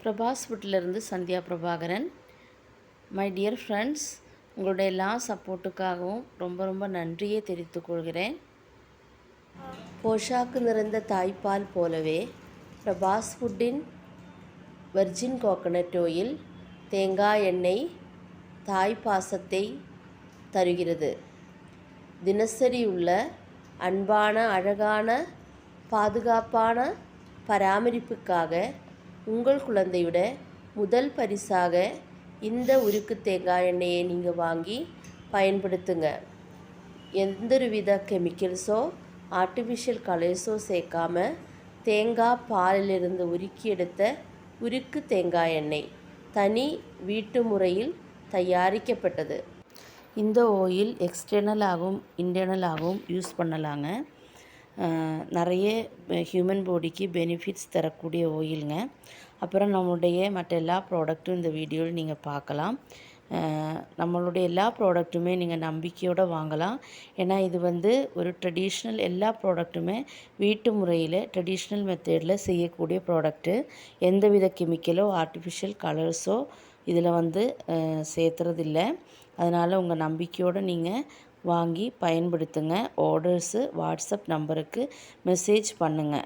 பிரபாஸ் ஃபுட்லேருந்து Sandhya Prabhakaran. My dear friends, உங்களுடைய எல்லா சப்போர்ட்டுக்காகவும் ரொம்ப நன்றியை தெரிவித்துக் கொள்கிறேன். போஷாக்கு நிறைந்த தாய்ப்பால் போலவே பிரபாஸ் ஃபுட்டின் வெர்ஜின் கோகனட் ஆயில் தேங்காய் எண்ணெய் தாய் பாசத்தை தருகிறது. தினசரி உள்ள அன்பான, அழகான, பாதுகாப்பான பராமரிப்புக்காக உங்கள் குழந்தையோட முதல் பரிசாக இந்த உருக்கு தேங்காய் எண்ணெயை நீங்கள் வாங்கி பயன்படுத்துங்க. எந்தொருவித கெமிக்கல்ஸோ ஆர்டிஃபிஷியல் கலர்ஸோ சேர்க்காம தேங்காய் பாலிலிருந்து உருக்கி எடுத்த உருக்கு தேங்காய் எண்ணெய் தனி வீட்டு முறையில் தயாரிக்கப்பட்டது. இந்த ஆயில் எக்ஸ்டர்னலாகவும் இன்டர்னலாகவும் யூஸ் பண்ணலாங்க. நிறைய ஹியூமன் பாடிக்கு பெனிஃபிட்ஸ் தரக்கூடிய ஆயிலுங்க. அப்புறம் நம்மளுடைய மற்ற எல்லா ப்ராடக்ட்டும் இந்த வீடியோவில் நீங்கள் பார்க்கலாம். நம்மளுடைய எல்லா ப்ராடக்ட்டுமே நீங்கள் நம்பிக்கையோடு வாங்கலாம். ஏன்னா இது ஒரு ட்ரெடிஷ்னல், எல்லா ப்ராடக்ட்டுமே வீட்டு முறையில் ட்ரெடிஷ்னல் மெத்தடில் செய்யக்கூடிய ப்ராடக்ட்டு. எந்தவித கெமிக்கலோ ஆர்டிஃபிஷியல் கலர்ஸோ இதில் சேர்த்துறதில்ல. அதனால் உங்கள் நம்பிக்கையோடு நீங்கள் வாங்கி பயன்படுத்துங்க. ஆர்டர்ஸு வாட்ஸ்அப் நம்பருக்கு மெசேஜ் பண்ணுங்கள்.